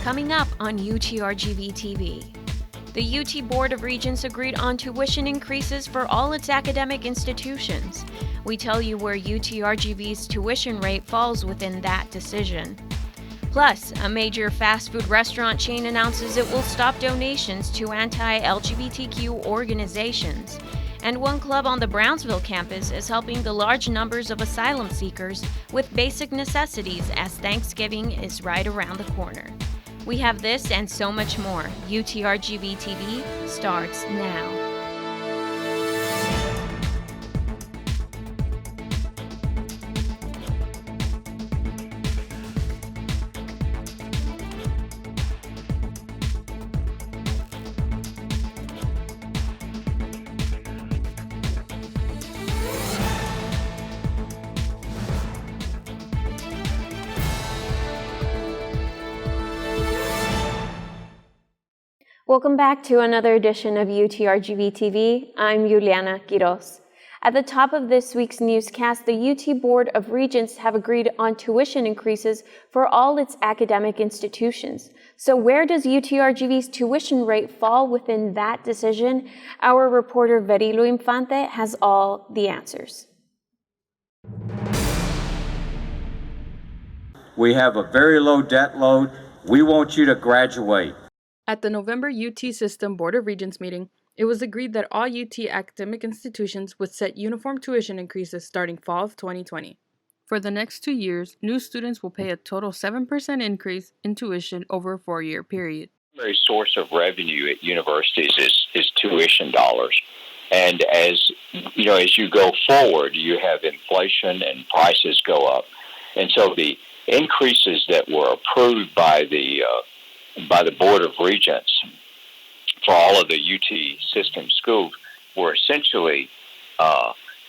Coming up on UTRGV-TV. The UT Board of Regents agreed on tuition increases for all its academic institutions. We tell you where UTRGV's tuition rate falls within that decision. Plus, a major fast food restaurant chain announces it will stop donations to anti-LGBTQ organizations. And one club on the Brownsville campus is helping the large numbers of asylum seekers with basic necessities as Thanksgiving is right around the corner. We have this and so much more. UTRGV-TV starts now. Welcome back to another edition of UTRGV-TV. I'm Juliana Quiroz. At the top of this week's newscast, the UT Board of Regents have agreed on tuition increases for all its academic institutions. So where does UTRGV's tuition rate fall within that decision? Our reporter Verilu Infante has all the answers. We have a very low debt load. We want you to graduate. At the November UT System Board of Regents meeting, it was agreed that all UT academic institutions would set uniform tuition increases starting fall of 2020. For the next 2 years, new students will pay a total 7% increase in tuition over a 4-year period. The primary source of revenue at universities is tuition dollars. And as you go forward, you have inflation and prices go up. And so the increases that were approved by the Board of Regents for all of the UT system schools were essentially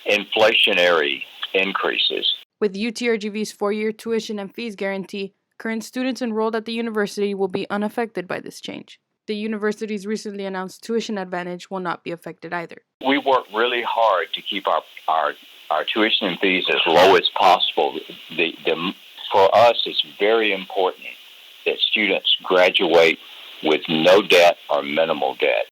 inflationary increases. With UTRGV's 4-year tuition and fees guarantee, current students enrolled at the university will be unaffected by this change. The university's recently announced tuition advantage will not be affected either. We work really hard to keep our tuition and fees as low as possible. For us, it's very important that students graduate with no debt or minimal debt.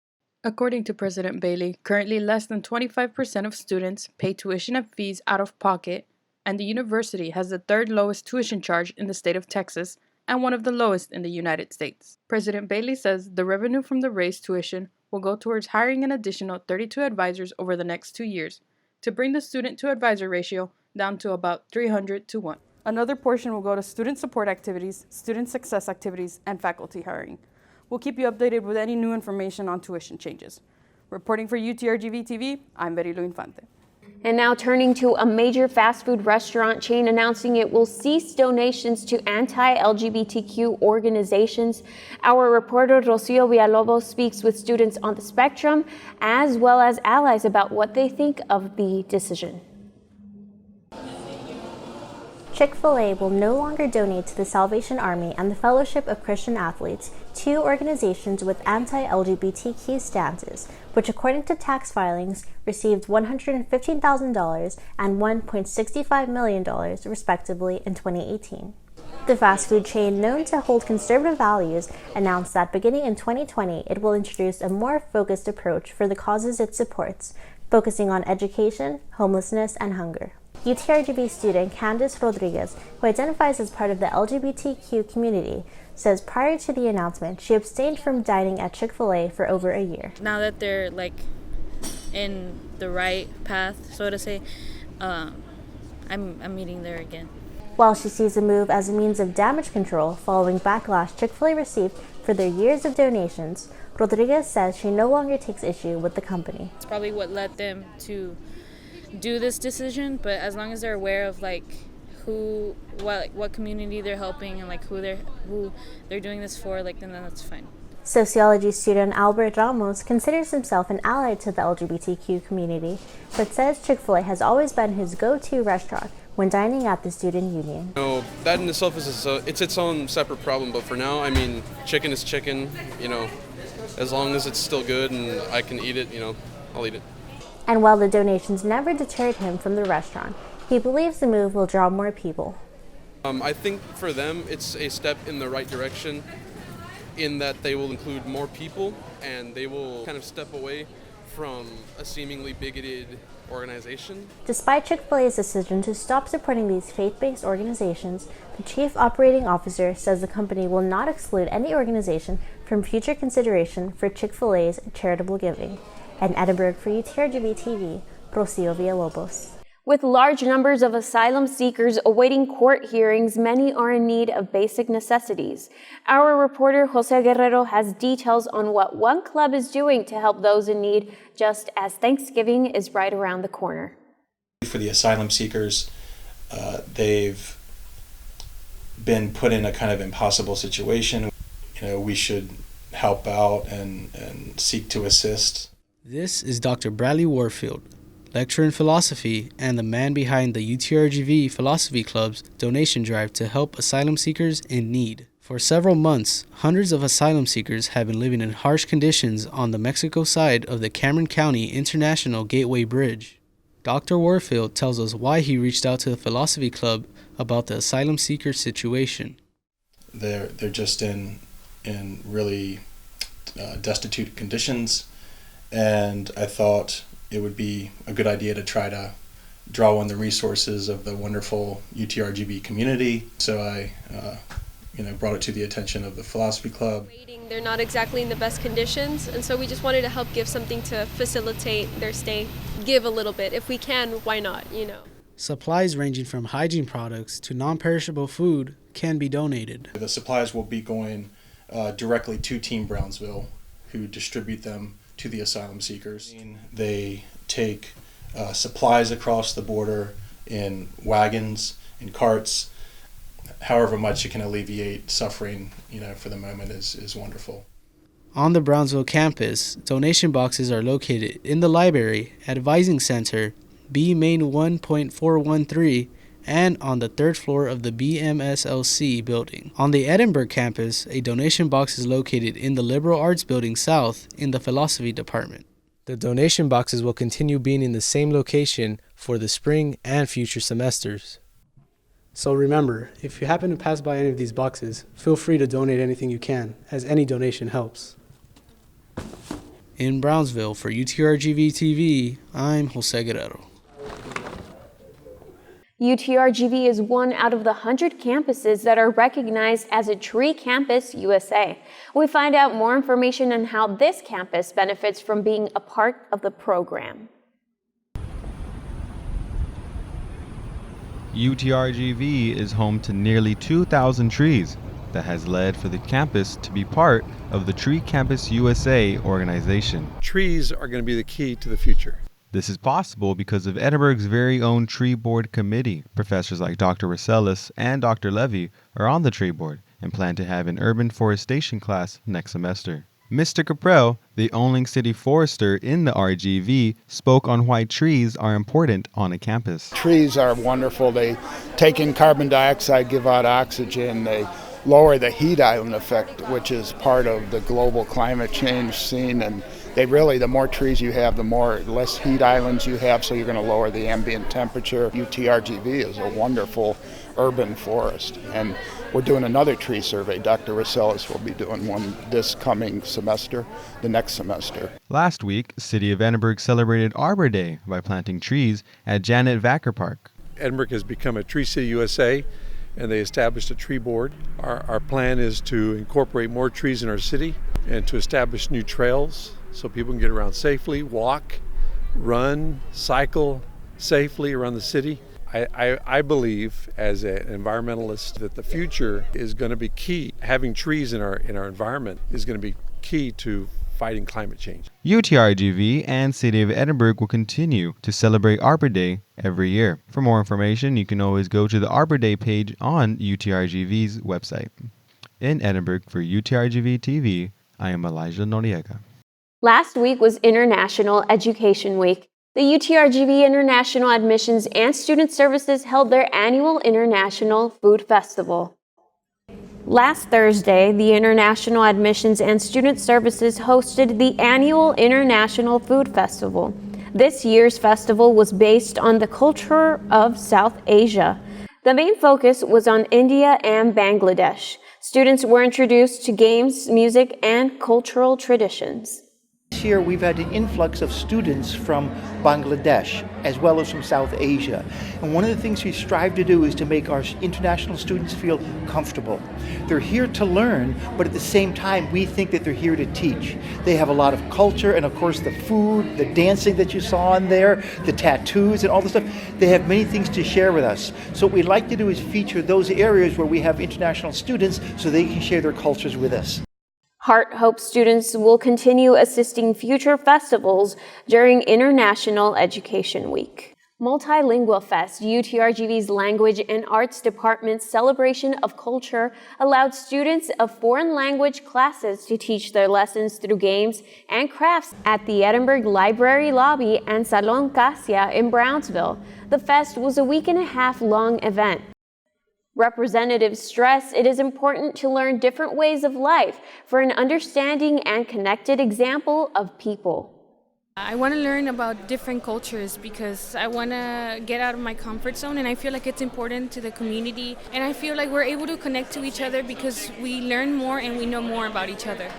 According to President Bailey, currently less than 25% of students pay tuition and fees out of pocket, and the university has the third lowest tuition charge in the state of Texas and one of the lowest in the United States. President Bailey says the revenue from the raised tuition will go towards hiring an additional 32 advisors over the next 2 years to bring the student-to-advisor ratio down to about 300 to 1. Another portion will go to student support activities, student success activities, and faculty hiring. We'll keep you updated with any new information on tuition changes. Reporting for UTRGV-TV, I'm Verilu Infante. And now turning to a major fast food restaurant chain announcing it will cease donations to anti-LGBTQ organizations. Our reporter Rocio Villalobos speaks with students on the spectrum as well as allies about what they think of the decision. ChickfilA will no longer donate to the Salvation Army and the Fellowship of Christian Athletes, two organizations with anti-LGBTQ stances, which according to tax filings received $115,000 and $1.65 million respectively in 2018. The fast food chain, known to hold conservative values, announced that beginning in 2020 it will introduce a more focused approach for the causes it supports, focusing on education, homelessness, and hunger. UTRGV student Candice Rodriguez, who identifies as part of the LGBTQ community, says prior to the announcement, she abstained from dining at ChickfilA for over a year. Now that they're in the right path, so to say, I'm eating there again. While she sees the move as a means of damage control following backlash ChickfilA received for their years of donations, Rodriguez says she no longer takes issue with the company. It's probably what led them to do this decision, but as long as they're aware of what community they're helping and who they're doing this for, then that's fine. Sociology student Albert Ramos considers himself an ally to the LGBTQ community, but says ChickfilA has always been his go-to restaurant when dining at the student union. That in itself is its own separate problem, but for now, chicken is chicken, as long as it's still good and I can eat it, I'll eat it. And while the donations never deterred him from the restaurant, he believes the move will draw more people. I think for them, it's a step in the right direction. in that they will include more people and they will kind of step away from a seemingly bigoted organization. Despite Chick-fil-A's decision to stop supporting these faith-based organizations, the Chief Operating Officer says the company will not exclude any organization from future consideration for Chick-fil-A's charitable giving. In Edinburgh for UTRGV-TV, Rocio Villalobos. With large numbers of asylum seekers awaiting court hearings, many are in need of basic necessities. Our reporter Jose Guerrero has details on what one club is doing to help those in need, just as Thanksgiving is right around the corner. For the asylum seekers, they've been put in a kind of impossible situation. We should help out and seek to assist. This is Dr. Bradley Warfield, lecturer in philosophy and the man behind the UTRGV Philosophy Club's donation drive to help asylum seekers in need. For several months, hundreds of asylum seekers have been living in harsh conditions on the Mexico side of the Cameron County International Gateway Bridge. Dr. Warfield tells us why he reached out to the Philosophy Club about the asylum seeker situation. They're just in really destitute conditions, and I thought it would be a good idea to try to draw on the resources of the wonderful UTRGV community. So I brought it to the attention of the Philosophy Club. They're not exactly in the best conditions, and so we just wanted to help give something to facilitate their stay. Give a little bit. If we can, why not, Supplies ranging from hygiene products to non-perishable food can be donated. The supplies will be going directly to Team Brownsville, who distribute them to the asylum seekers. They take supplies across the border in wagons, in carts. However much it can alleviate suffering, for the moment is wonderful. On the Brownsville campus, donation boxes are located in the library, advising center, B Main 1.413, and on the third floor of the BMSLC building. On the Edinburgh campus, a donation box is located in the Liberal Arts Building South in the Philosophy Department. The donation boxes will continue being in the same location for the spring and future semesters. So remember, if you happen to pass by any of these boxes, feel free to donate anything you can, as any donation helps. In Brownsville for UTRGV-TV, I'm Jose Guerrero. UTRGV is one out of the 100 campuses that are recognized as a Tree Campus USA. We find out more information on how this campus benefits from being a part of the program. UTRGV is home to nearly 2,000 trees. That has led for the campus to be part of the Tree Campus USA organization. Trees are going to be the key to the future. This is possible because of Edinburgh's very own tree board committee. Professors like Dr. Rosellis and Dr. Levy are on the tree board and plan to have an urban forestation class next semester. Mr. Caprell, the only city forester in the RGV, spoke on why trees are important on a campus. Trees are wonderful. They take in carbon dioxide, give out oxygen. They lower the heat island effect, which is part of the global climate change scene, and the more trees you have, the less heat islands you have, so you're going to lower the ambient temperature. UTRGV is a wonderful urban forest, and we're doing another tree survey. Dr. Rosellis will be doing one this coming semester, the next semester. Last week, City of Edinburgh celebrated Arbor Day by planting trees at Janet Vacker Park. Edinburgh has become a Tree City USA, and they established a tree board. Our plan is to incorporate more trees in our city and to establish new trails so people can get around safely, walk, run, cycle safely around the city. I believe, as an environmentalist, that the future is going to be key. Having trees in our environment is going to be key to fighting climate change. UTRGV and City of Edinburgh will continue to celebrate Arbor Day every year. For more information, you can always go to the Arbor Day page on UTRGV's website. In Edinburgh for UTRGV-TV, I am Elijah Noriega. Last week was International Education Week. The UTRGV International Admissions and Student Services held their annual International Food Festival. Last Thursday, the International Admissions and Student Services hosted the annual International Food Festival. This year's festival was based on the culture of South Asia. The main focus was on India and Bangladesh. Students were introduced to games, music, and cultural traditions. This year we've had an influx of students from Bangladesh as well as from South Asia. And one of the things we strive to do is to make our international students feel comfortable. They're here to learn, but at the same time we think that they're here to teach. They have a lot of culture and of course the food, the dancing that you saw in there, the tattoos and all the stuff. They have many things to share with us. So what we'd like to do is feature those areas where we have international students so they can share their cultures with us. Hart hopes students will continue assisting future festivals during International Education Week. Multilingual Fest, UTRGV's Language and Arts Department's celebration of culture, allowed students of foreign language classes to teach their lessons through games and crafts at the Edinburgh Library Lobby and Salon Casia in Brownsville. The fest was a week-and-a-half-long event. Representatives stress it is important to learn different ways of life for an understanding and connected example of people. I want to learn about different cultures because I want to get out of my comfort zone, and I feel like it's important to the community, and I feel like we're able to connect to each other because we learn more and we know more about each other.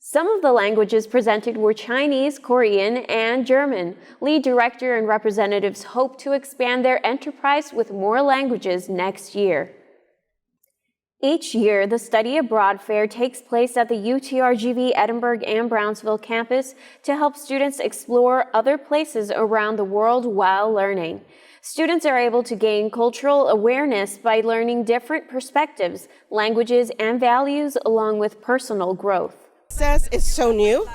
Some of the languages presented were Chinese, Korean, and German. Lead director and representatives hope to expand their enterprise with more languages next year. Each year, the Study Abroad Fair takes place at the UTRGV Edinburgh and Brownsville campus to help students explore other places around the world while learning. Students are able to gain cultural awareness by learning different perspectives, languages, and values along with personal growth. Is so new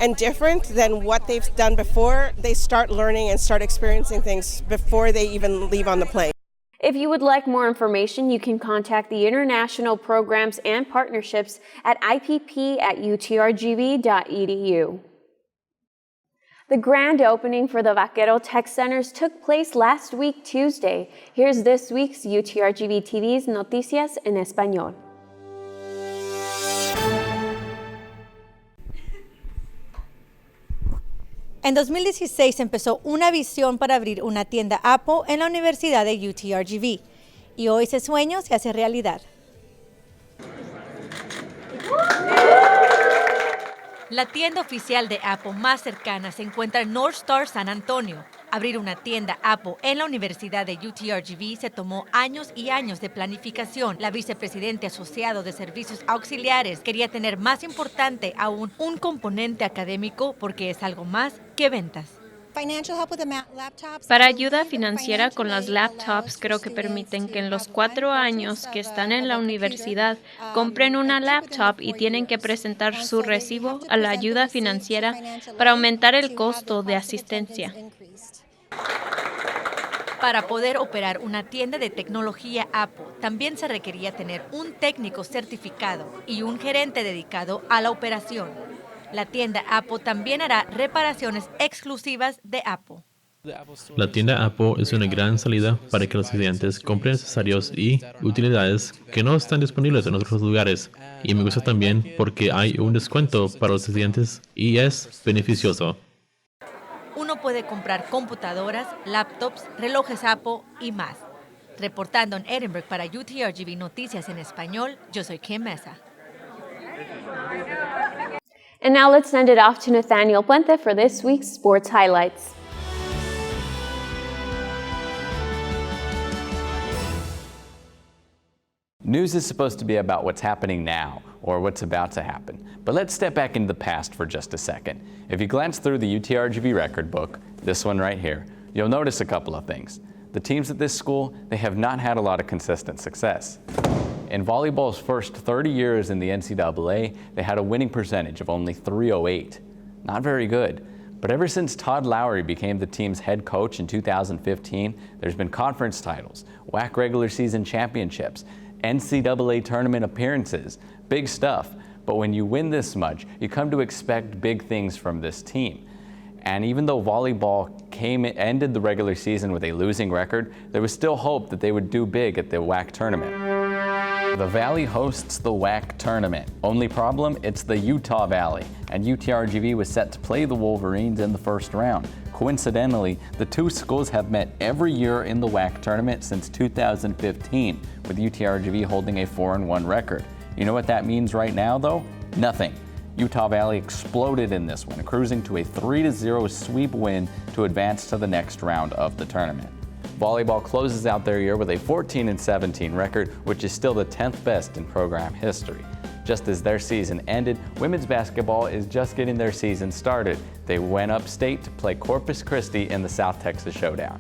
and different than what they've done before. They start learning and start experiencing things before they even leave on the plane. If you would like more information, you can contact the international programs and partnerships at ipp@utrgv.edu. The grand opening for the Vaquero Tech Centers took place last week, Tuesday. Here's this week's UTRGV TV's Noticias en Español. En 2016 empezó una visión para abrir una tienda Apple en la Universidad de UTRGV y hoy ese sueño se hace realidad. La tienda oficial de Apple más cercana se encuentra en North Star, San Antonio. Abrir una tienda Apple en la Universidad de UTRGV se tomó años y años de planificación. La vicepresidente asociado de Servicios Auxiliares quería tener más importante aún un componente académico porque es algo más que ventas. Para ayuda financiera con las laptops, creo que permiten que en los 4 años que están en la universidad compren una laptop y tienen que presentar su recibo a la ayuda financiera para aumentar el costo de asistencia. Para poder operar una tienda de tecnología Apple, también se requería tener un técnico certificado y un gerente dedicado a la operación. La tienda Apple también hará reparaciones exclusivas de Apple. La tienda Apple es una gran salida para que los estudiantes compren accesorios y utilidades que no están disponibles en otros lugares. Y me gusta también porque hay un descuento para los estudiantes y es beneficioso. Uno puede comprar computadoras, laptops, relojes Apple y más. Reportando en Edinburgh para UTRGV Noticias en Español, yo soy Kim Mesa. And now let's send it off to Nathaniel Puente for this week's sports highlights. News is supposed to be about what's happening now, or what's about to happen. But let's step back into the past for just a second. If you glance through the UTRGV record book, this one right here, you'll notice a couple of things. The teams at this school, they have not had a lot of consistent success. In volleyball's first 30 years in the NCAA, they had a winning percentage of only .308. Not very good. But ever since Todd Lowry became the team's head coach in 2015, there's been conference titles, WAC regular season championships, NCAA tournament appearances, big stuff. But when you win this much, you come to expect big things from this team. And even though volleyball ended the regular season with a losing record, there was still hope that they would do big at the WAC tournament. The Valley hosts the WAC tournament. Only problem, it's the Utah Valley, and UTRGV was set to play the Wolverines in the first round. Coincidentally, the two schools have met every year in the WAC tournament since 2015, with UTRGV holding a 4-1 record. You know what that means right now, though? Nothing. Utah Valley exploded in this one, cruising to a 3-0 sweep win to advance to the next round of the tournament. Volleyball closes out their year with a 14-17 record, which is still the 10th best in program history. Just as their season ended, women's basketball is just getting their season started. They went upstate to play Corpus Christi in the South Texas Showdown.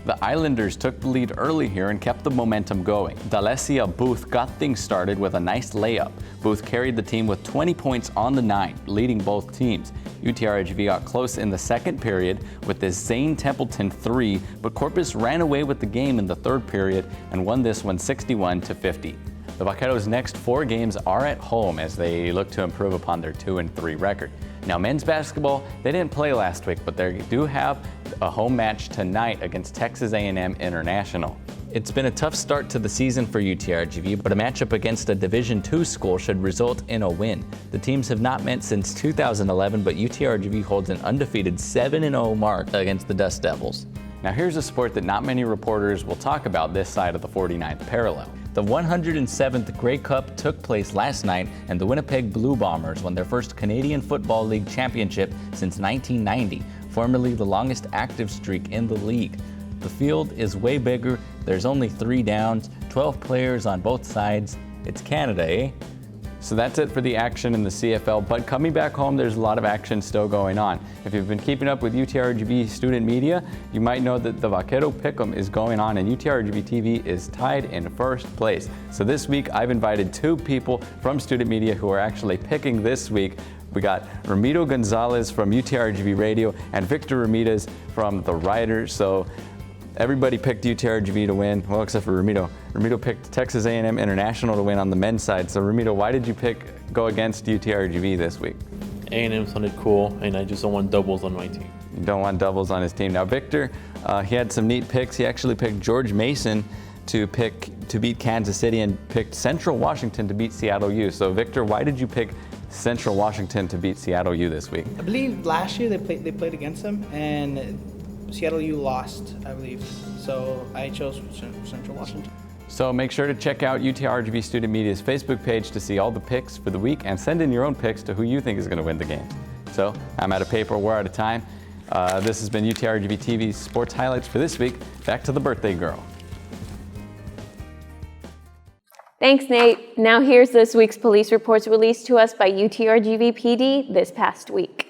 The Islanders took the lead early here and kept the momentum going. Dalecia Booth got things started with a nice layup. Booth carried the team with 20 points on the night, leading both teams. UTRGV got close in the second period with this Zane Templeton 3, but Corpus ran away with the game in the third period and won this one 61-50. The Vaqueros' next 4 games are at home as they look to improve upon their 2-3 record. Now, men's basketball, they didn't play last week, but they do have a home match tonight against Texas A&M International. It's been a tough start to the season for UTRGV, but a matchup against a Division II school should result in a win. The teams have not met since 2011, but UTRGV holds an undefeated 7-0 mark against the Dust Devils. Now, here's a sport that not many reporters will talk about this side of the 49th parallel. The 107th Grey Cup took place last night, and the Winnipeg Blue Bombers won their first Canadian Football League championship since 1990, formerly the longest active streak in the league. The field is way bigger, there's only 3 downs, 12 players on both sides. It's Canada, eh? So that's it for the action in the CFL, but coming back home, there's a lot of action still going on. If you've been keeping up with UTRGV student media, you might know that the Vaquero Pick'em is going on and UTRGV-TV is tied in first place. So this week, I've invited 2 people from student media who are actually picking this week. We got Ramiro Gonzalez from UTRGV Radio and Victor Ramirez from The Riders. So everybody picked UTRGV to win, well, except for Ramiro. Ramiro picked Texas A&M International to win on the men's side. So Ramiro, why did you go against UTRGV this week? A&M sounded cool, and I just don't want doubles on my team. You don't want doubles on his team. Now Victor, he had some neat picks. He actually picked George Mason to beat Kansas City and picked Central Washington to beat Seattle U. So Victor, why did you pick Central Washington to beat Seattle U this week? I believe last year they played against them, and Seattle U lost, I believe. So I chose Central Washington. So make sure to check out UTRGV Student Media's Facebook page to see all the picks for the week and send in your own picks to who you think is going to win the game. So I'm out of paper, we're out of time. This has been UTRGV-TV's sports highlights for this week. Back to the birthday girl. Thanks, Nate. Now here's this week's police reports released to us by UTRGV-PD this past week.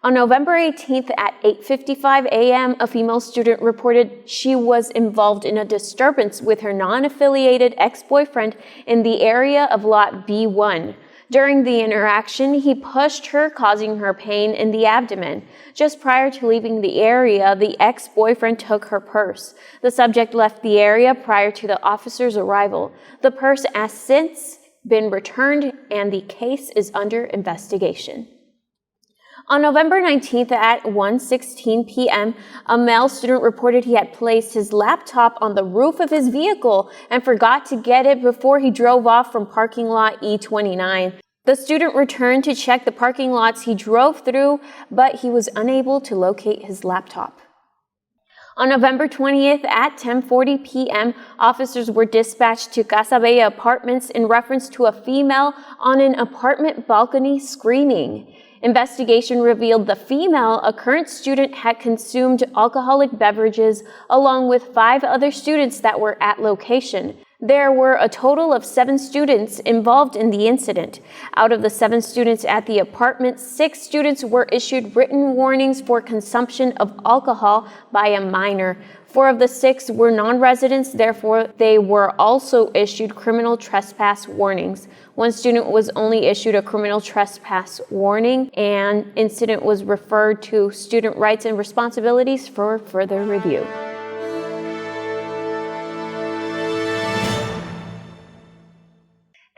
On November 18th at 8:55 a.m., a female student reported she was involved in a disturbance with her non-affiliated ex-boyfriend in the area of Lot B1. During the interaction, he pushed her, causing her pain in the abdomen. Just prior to leaving the area, the ex-boyfriend took her purse. The subject left the area prior to the officer's arrival. The purse has since been returned, and the case is under investigation. On November 19th at 1:16 p.m., a male student reported he had placed his laptop on the roof of his vehicle and forgot to get it before he drove off from parking lot E29. The student returned to check the parking lots he drove through, but he was unable to locate his laptop. On November 20th at 10:40 p.m., officers were dispatched to Casa Bella Apartments in reference to a female on an apartment balcony screaming. Investigation revealed the female, a current student, had consumed alcoholic beverages along with 5 other students that were at location. There were a total of 7 students involved in the incident. Out of the 7 students at the apartment, 6 students were issued written warnings for consumption of alcohol by a minor. 4 of the 6 were non-residents, therefore they were also issued criminal trespass warnings. 1 student was only issued a criminal trespass warning, and incident was referred to Student Rights and Responsibilities for further review.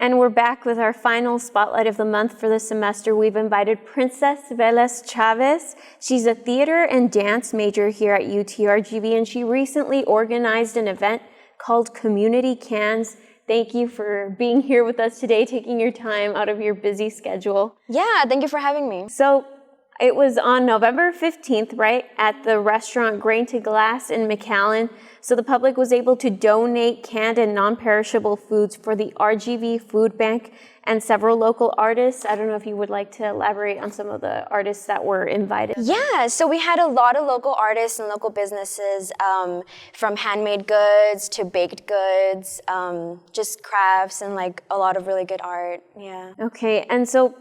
And we're back with our final spotlight of the month for the semester. We've invited Princess Velez Chavez. She's a theater and dance major here at UTRGV, and she recently organized an event called Community Cans. Thank you for being here with us today, taking your time out of your busy schedule. Yeah, thank you for having me. So It was on November 15th, right, at the restaurant Grain to Glass in McAllen. So the public was able to donate canned and non-perishable foods for the RGV Food Bank and several local artists. I don't know if you would like to elaborate on some of the artists that were invited. Yeah, so we had a lot of local artists and local businesses, from handmade goods to baked goods, just crafts and like a lot of really good art, yeah. Okay, and so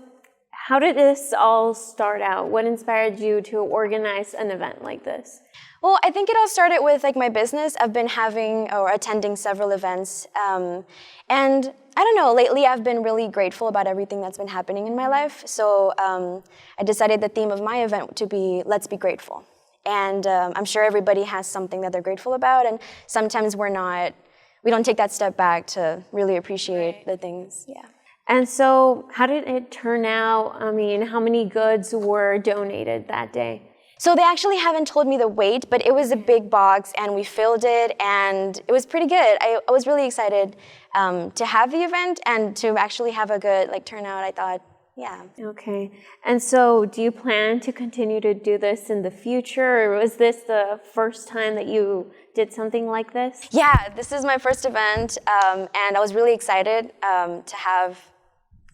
how did this all start out? What inspired you to organize an event like this? Well, I think it all started with like my business. I've been having or attending several events, and I don't know, lately I've been really grateful about everything that's been happening in my life. So I decided the theme of my event to be Let's Be Grateful. And I'm sure everybody has something that they're grateful about, and sometimes we don't take that step back to really appreciate the things, yeah. And so how did it turn out? I mean, how many goods were donated that day? So they actually haven't told me the weight, but it was a big box and we filled it and it was pretty good. I was really excited to have the event and to actually have a good turnout, I thought, yeah. Okay. And so do you plan to continue to do this in the future, or was this the first time that you did something like this? Yeah, this is my first event and I was really excited to have.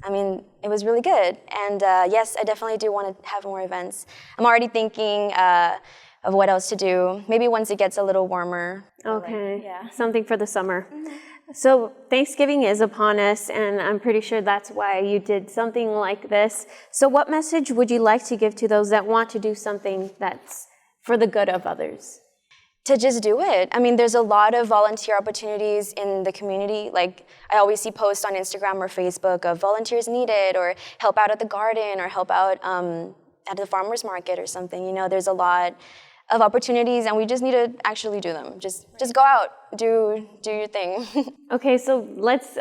I mean, it was really good. And yes, I definitely do want to have more events. I'm already thinking of what else to do. Maybe once it gets a little warmer. Okay, yeah. Something for the summer. Mm-hmm. So Thanksgiving is upon us, and I'm pretty sure that's why you did something like this. So what message would you like to give to those that want to do something that's for the good of others? To just do it. I mean, there's a lot of volunteer opportunities in the community. Like, I always see posts on Instagram or Facebook of volunteers needed, or help out at the garden, or help out at the farmer's market or something. You know, there's a lot of opportunities, and we just need to actually do them. Just go out, do your thing. Okay, so let's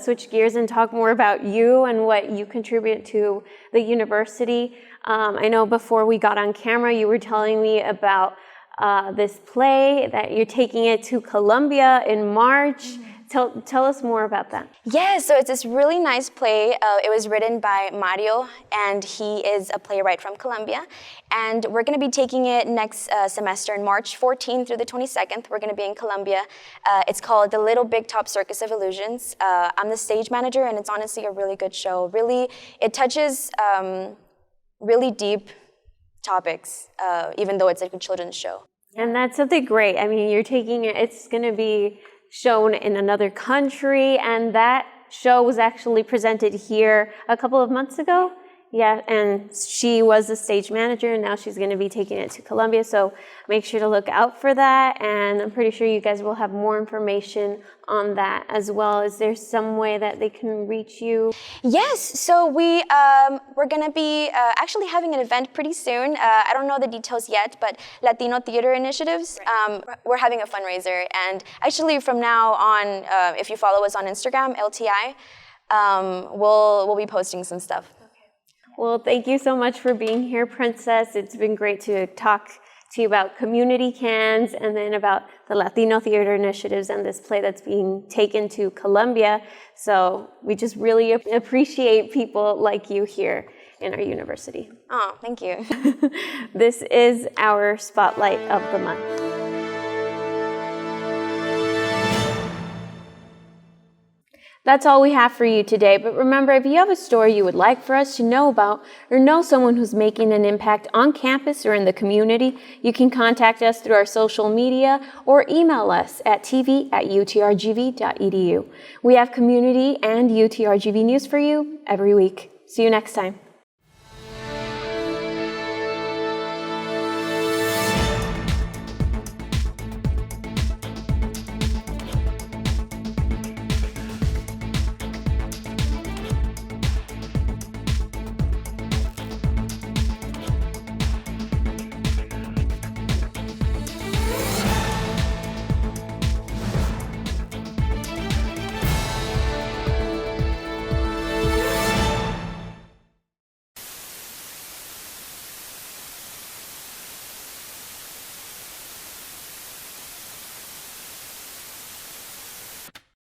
switch gears and talk more about you and what you contribute to the university. I know before we got on camera, you were telling me about this play that you're taking it to Colombia in March. Mm-hmm. Tell us more about that. Yeah, so it's this really nice play. It was written by Mario, and he is a playwright from Colombia. And we're going to be taking it next semester in March 14th through the 22nd. We're going to be in Colombia. It's called The Little Big Top Circus of Illusions. I'm the stage manager, and it's honestly a really good show. Really, it touches really deep topics, even though it's like a children's show. And that's something great. I mean, you're taking it, it's going to be shown in another country, and that show was actually presented here a couple of months ago. Yeah, and she was the stage manager, and now she's going to be taking it to Colombia, so make sure to look out for that, and I'm pretty sure you guys will have more information on that as well. Is there some way that they can reach you? Yes, so we're going to be actually having an event pretty soon. I don't know the details yet, but Latino Theater Initiatives, we're having a fundraiser, and actually from now on, if you follow us on Instagram, LTI, we'll be posting some stuff. Well, thank you so much for being here, Princess. It's been great to talk to you about community cans and then about the Latino Theater Initiatives and this play that's being taken to Colombia. So we just really appreciate people like you here in our university. Oh, thank you. This is our Spotlight of the Month. That's all we have for you today, but remember, if you have a story you would like for us to know about or know someone who's making an impact on campus or in the community, you can contact us through our social media or email us at tv@utrgv.edu. We have community and UTRGV news for you every week. See you next time.